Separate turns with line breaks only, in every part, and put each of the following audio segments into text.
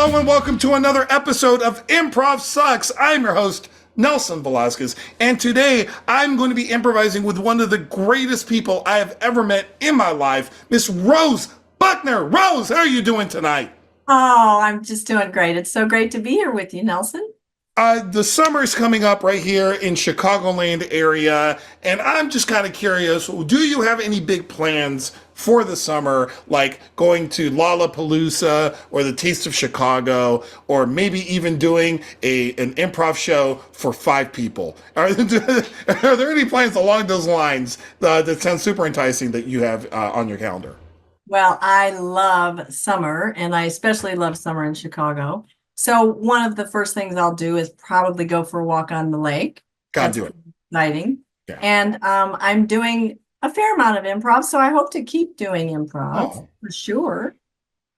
Hello and welcome to another episode of Improv Sucks. I'm your host, Nelson Velazquez, and today I'm going to be improvising with one of the greatest people I have ever met in my life, Miss Rose Buckner. Rose, how are you doing tonight?
Oh, I'm just doing great. It's so great to be here with you, Nelson.
The summer's coming up right here in Chicagoland area, and I'm just kind of curious, do you have any big plans for the summer, like going to Lollapalooza or the Taste of Chicago, or maybe even doing an improv show for 5 people? Are there any plans along those lines that sound super enticing that you have on your calendar?
Well, I love summer, and I especially love summer in Chicago. So one of the first things I'll do is probably go for a walk on the lake.
Gotta do it.
Exciting.
Yeah.
And I'm doing a fair amount of improv, so I hope to keep doing improv for sure.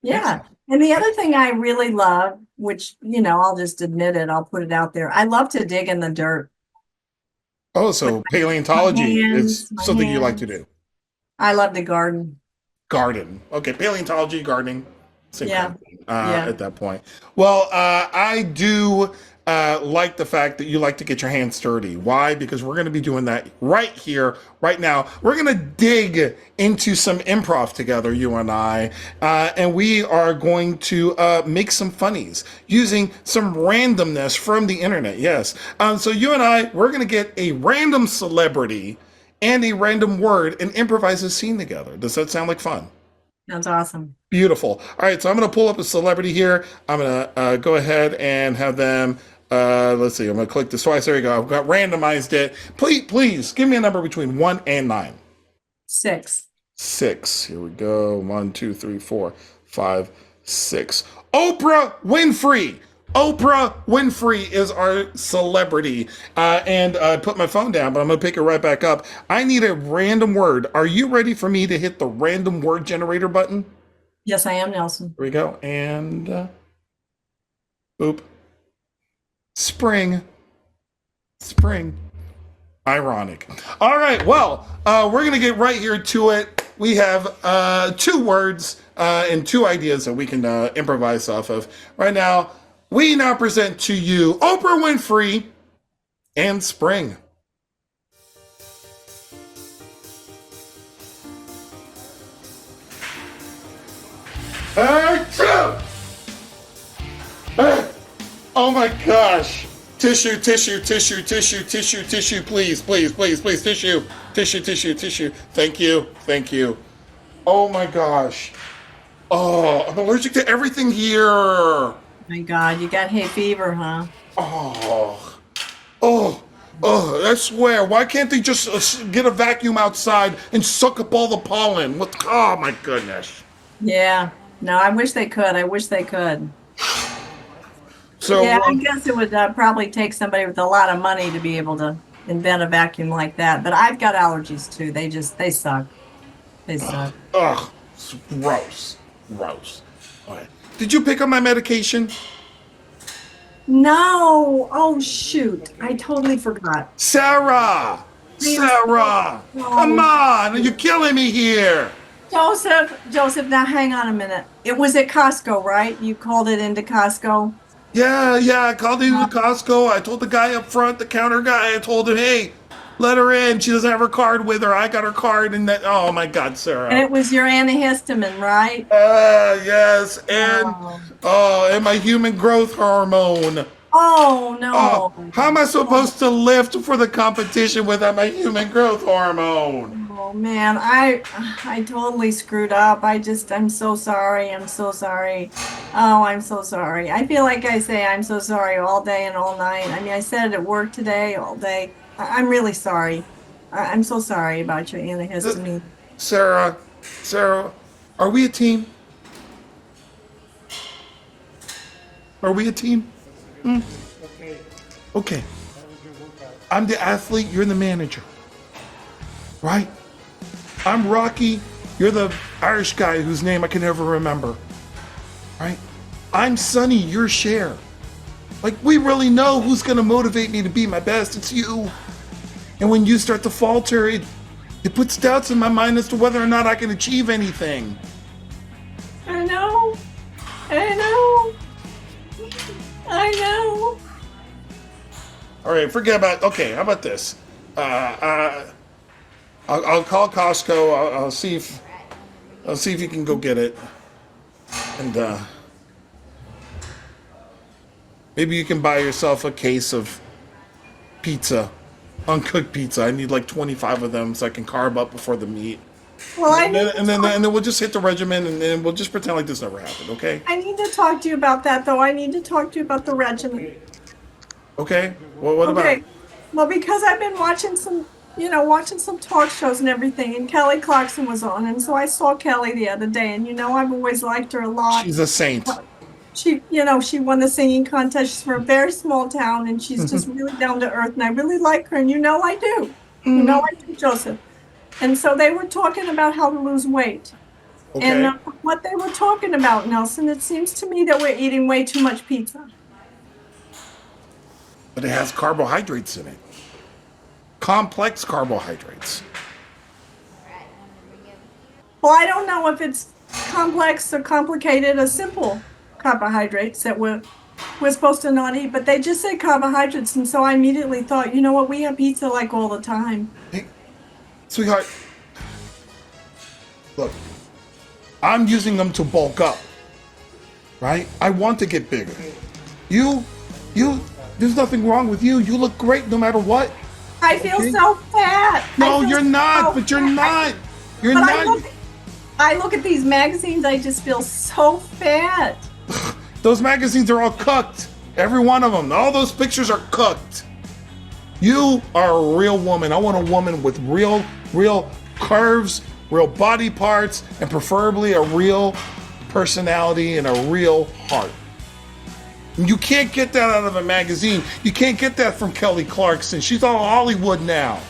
Yeah.
Excellent.
And the other thing I really love, which, I'll just admit it, I'll put it out there. I love to dig in the dirt.
Oh, so paleontology is something you like to do.
I love to garden.
Garden. Okay, paleontology, gardening. Same kind of thing,
Yeah.
at that point. Well, I do like the fact that you like to get your hands dirty. Why? Because we're going to be doing that right here, right now. We're going to dig into some improv together, you and I, and we are going to make some funnies using some randomness from the internet. Yes. So you and I, we're going to get a random celebrity and a random word and improvise a scene together. Does that sound like fun?
Sounds awesome.
Beautiful. All right, so I'm going to pull up a celebrity here. I'm going to go ahead and have them, let's see, I'm going to click this twice. There you go. I've got randomized it. Please give me a number between 1 and 9.
6.
6. Here we go. 1, 2, 3, 4, 5, 6. Oprah Winfrey. Oprah Winfrey is our celebrity. And I put my phone down, but I'm going to pick it right back up. I need a random word. Are you ready for me to hit the random word generator button?
Yes, I am, Nelson.
Here we go. And boop. Spring. Spring. Ironic. All right. Well, we're going to get right here to it. We have 2 words and 2 ideas that we can improvise off of. Right now, we now present to you Oprah Winfrey and spring. Oh my gosh. Tissue, tissue, tissue, tissue, tissue, tissue, please, please, please, please, tissue, tissue, tissue, tissue. Thank you, thank you. Oh my gosh. Oh, I'm allergic to everything here.
My God, you got hay fever, huh?
I swear, why can't they just get a vacuum outside and suck up all the pollen? Oh my goodness.
Yeah. No, I wish they could. I wish they could.
So
yeah, I guess it would probably take somebody with a lot of money to be able to invent a vacuum like that. But I've got allergies too. They suck. They suck.
Ugh, it's gross. Gross. All right. Did you pick up my medication?
No. Oh, shoot. I totally forgot.
Sarah! Sarah! Come on! You're killing me here!
Joseph, now hang on a minute. It was at Costco, right? You called it into Costco?
Yeah, I called into Costco. I told the guy up front, the counter guy, I told him, hey, let her in. She doesn't have her card with her. I got her card. And oh my God, Sarah.
And it was your antihistamine, right?
Yes. And, and my human growth hormone.
Oh, no.
Oh, how am I supposed to lift for the competition without my human growth hormone?
Oh, man, I totally screwed up. I'm so sorry. I'm so sorry. Oh, I'm so sorry. I feel like I say I'm so sorry all day and all night. I mean, I said it at work today, all day. I'm really sorry. I'm so sorry about your antihistamine.
Sarah, are we a team? Are we a team? Okay. I'm the athlete, you're the manager. Right? I'm Rocky, you're the Irish guy whose name I can never remember. Right? I'm Sonny, you're Cher. Like, we really know who's gonna motivate me to be my best. It's you. And when you start to falter, it puts doubts in my mind as to whether or not I can achieve anything.
I know. I know.
All right, forget about. Okay, how about this? I'll call Costco. I'll see if you can go get it, and maybe you can buy yourself a case of pizza, uncooked pizza. I need like 25 of them so I can carb up before the meet.
Well,
And then we'll just hit the regimen, and then we'll just pretend like this never happened. Okay?
I need to talk to you about that, though. I need to talk to you about the regimen.
Okay. Well, what about?
Well, because I've been watching some talk shows and everything, and Kelly Clarkson was on, and so I saw Kelly the other day, and I've always liked her a lot.
She's a saint.
She won the singing contest. She's from a very small town, and she's just really down to earth, and I really like her, and I do. I do, Joseph. And so they were talking about how to lose weight.
Okay.
And what they were talking about, Nelson, it seems to me that we're eating way too much pizza.
But it has carbohydrates in it. Complex carbohydrates.
Well, I don't know if it's complex or complicated or simple carbohydrates that we're supposed to not eat, but they just say carbohydrates, and so I immediately thought, what, we have pizza like all the time.
Hey, sweetheart, look, I'm using them to bulk up, right? I want to get bigger. You, there's nothing wrong with you. You look great no matter what.
I feel so fat.
No, you're not, but you're not. You're not.
I look at these magazines, I just feel so fat.
Those magazines are all cooked. Every one of them. All those pictures are cooked. You are a real woman. I want a woman with real curves, real body parts, and preferably a real personality and a real heart. You can't get that out of a magazine. You can't get that from Kelly Clarkson. She's on Hollywood now.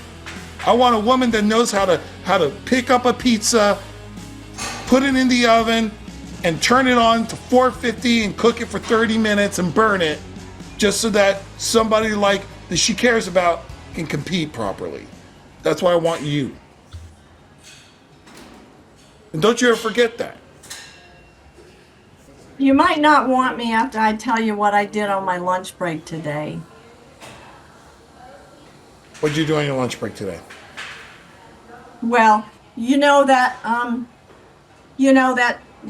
I want a woman that knows how to pick up a pizza, put it in the oven, and turn it on to 450 and cook it for 30 minutes and burn it, just so that somebody like that she cares about can compete properly. That's why I want you. And don't you ever forget that.
You might not want me after I tell you what I did on my lunch break today.
What'd you do on your lunch break today?
Well, that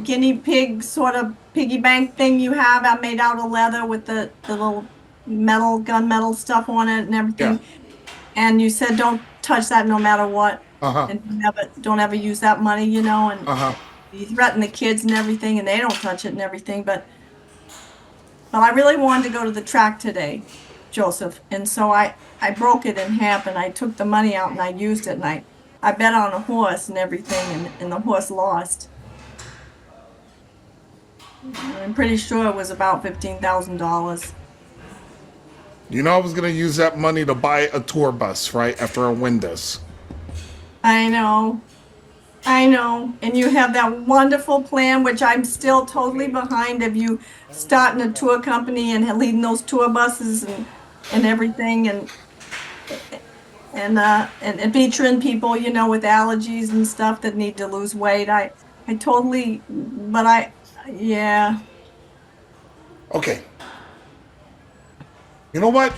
guinea pig sort of piggy bank thing you have made out of leather with the little gunmetal stuff on it and everything. Yeah. And you said don't touch that no matter what.
Uh-huh.
And don't ever use that money, and
uh-huh.
You threaten the kids and everything, and they don't touch it and everything. But I really wanted to go to the track today, Joseph, and so I broke it in half, and I took the money out and I used it, and I bet on a horse and everything, and the horse lost. I'm pretty sure it was about $15,000.
I was going to use that money to buy a tour bus, right, after I win this.
I know. And you have that wonderful plan, which I'm still totally behind, of you starting a tour company and leading those tour buses and everything, and featuring people, with allergies and stuff that need to lose weight. Yeah.
Okay. You know what?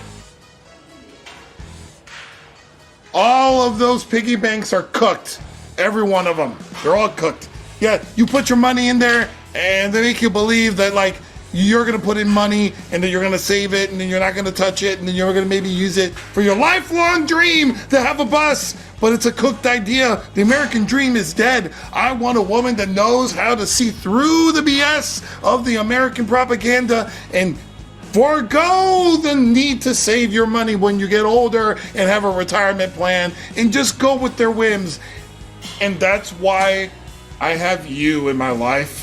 All of those piggy banks are cooked. Every one of them. They're all cooked. Yeah, you put your money in there and they make you believe that you're going to put in money and then you're going to save it and then you're not going to touch it and then you're going to maybe use it for your lifelong dream to have a bus. But it's a cooked idea. The American dream is dead. I want a woman that knows how to see through the BS of the American propaganda and forego the need to save your money when you get older and have a retirement plan and just go with their whims. And that's why I have you in my life.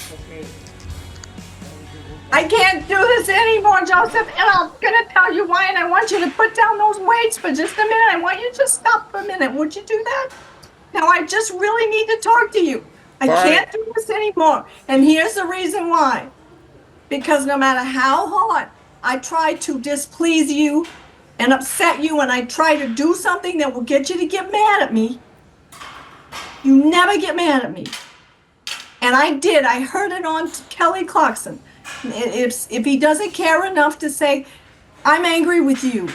I can't do this anymore, Joseph, and I'm going to tell you why, and I want you to put down those weights for just a minute. I want you to just stop for a minute. Would you do that? Now, I just really need to talk to you. I can't do this anymore, and here's the reason why. Because no matter how hard I try to displease you and upset you, and I try to do something that will get you to get mad at me, you never get mad at me. And I did. I heard it on Kelly Clarkson. If he doesn't care enough to say, I'm angry with you,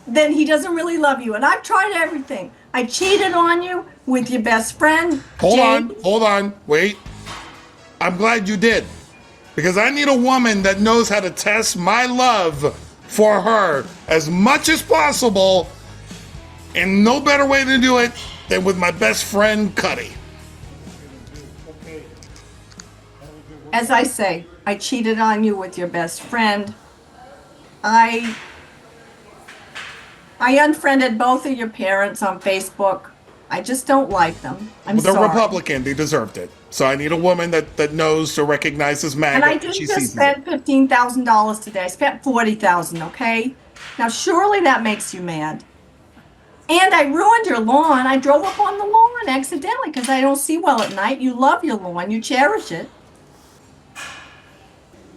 then he doesn't really love you. And I've tried everything. I cheated on you with your best friend.
Hold on, wait. I'm glad you did. Because I need a woman that knows how to test my love for her as much as possible. And no better way to do it than with my best friend, Cuddy.
As I say, I cheated on you with your best friend. I unfriended both of your parents on Facebook. I just don't like them. I'm
They're
sorry.
Republican. They deserved it. So I need a woman that knows to recognize as MAGA.
And I didn't just spend $15,000 today. I spent $40,000, okay? Now, surely that makes you mad. And I ruined your lawn. I drove up on the lawn accidentally because I don't see well at night. You love your lawn. You cherish it.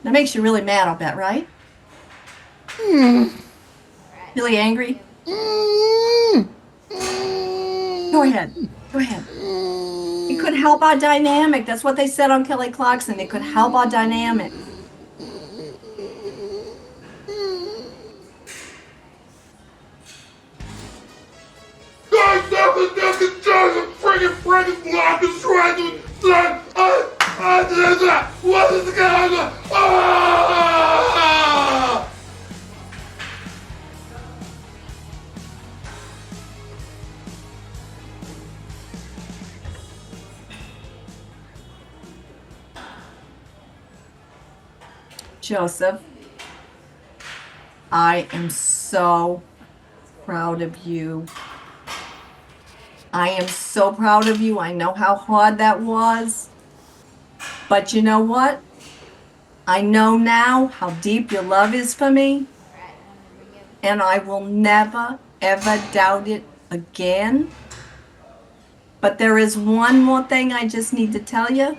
That makes you really mad, I'll bet, right? Really angry? Go ahead. Go ahead. It could help our dynamic. That's what they said on Kelly Clarkson. It could help our dynamic. Joseph, I am so proud of you. I am so proud of you. I know how hard that was. But you know what? I know now how deep your love is for me. And I will never, ever doubt it again. But there is one more thing I just need to tell you.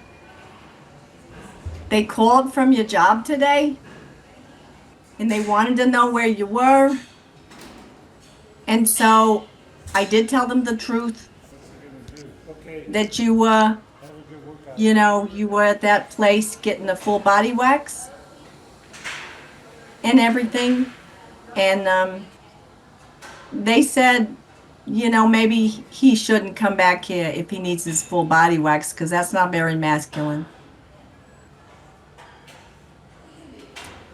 They called from your job today, and they wanted to know where you were. And so I did tell them the truth, that you were, you were at that place getting the full body wax and everything. And they said, maybe he shouldn't come back here if he needs his full body wax, because that's not very masculine.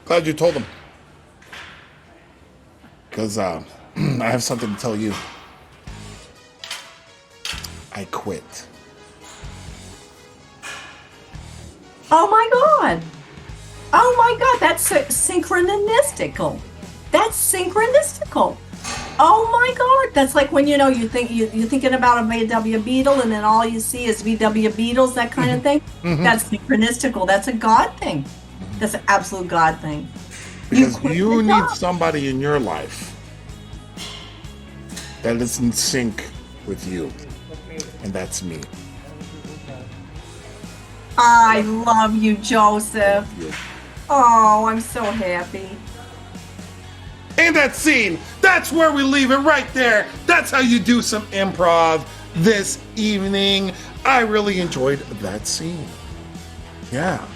Glad you told them. Because I have something to tell you. I quit.
Oh my God. Oh my God, that's synchronistical. That's synchronistical. Oh my God, that's like when you're thinking about a VW Beetle and then all you see is VW Beetles, that kind of thing. That's synchronistical. That's a God thing. That's an absolute God thing.
Because you need somebody in your life that is in sync with you. And that's me.
I love you, Joseph.
Thank you.
Oh, I'm so happy.
And that scene, that's where we leave it right there. That's how you do some improv this evening. I really enjoyed that scene. Yeah.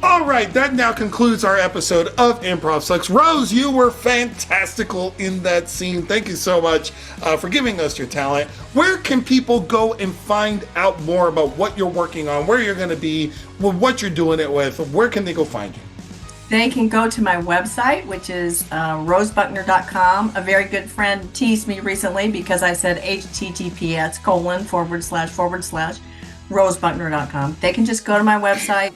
All right, that now concludes our episode of Improv Sucks. Rose, you were fantastical in that scene. Thank you so much for giving us your talent. Where can people go and find out more about what you're working on, where you're going to be, what you're doing it with? Where can they go find you?
They can go to my website, which is rosebuckner.com. A very good friend teased me recently because I said https://rosebuckner.com. They can just go to my website.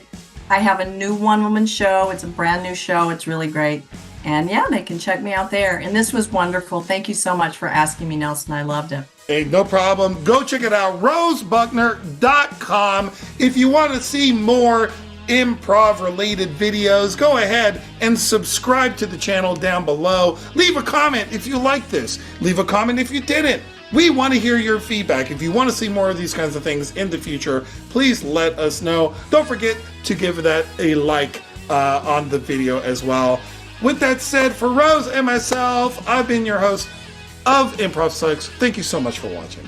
I have a new one-woman show. It's a brand new show. It's really great. And yeah, they can check me out there. And this was wonderful. Thank you so much for asking me, Nelson. I loved it.
Hey, no problem. Go check it out, rosebuckner.com. If you want to see more improv-related videos, go ahead and subscribe to the channel down below. Leave a comment if you like this. Leave a comment if you didn't. We want to hear your feedback. If you want to see more of these kinds of things in the future, please let us know. Don't forget to give that a like on the video as well. With that said, for Rose and myself, I've been your host of Improv Sucks. Thank you so much for watching.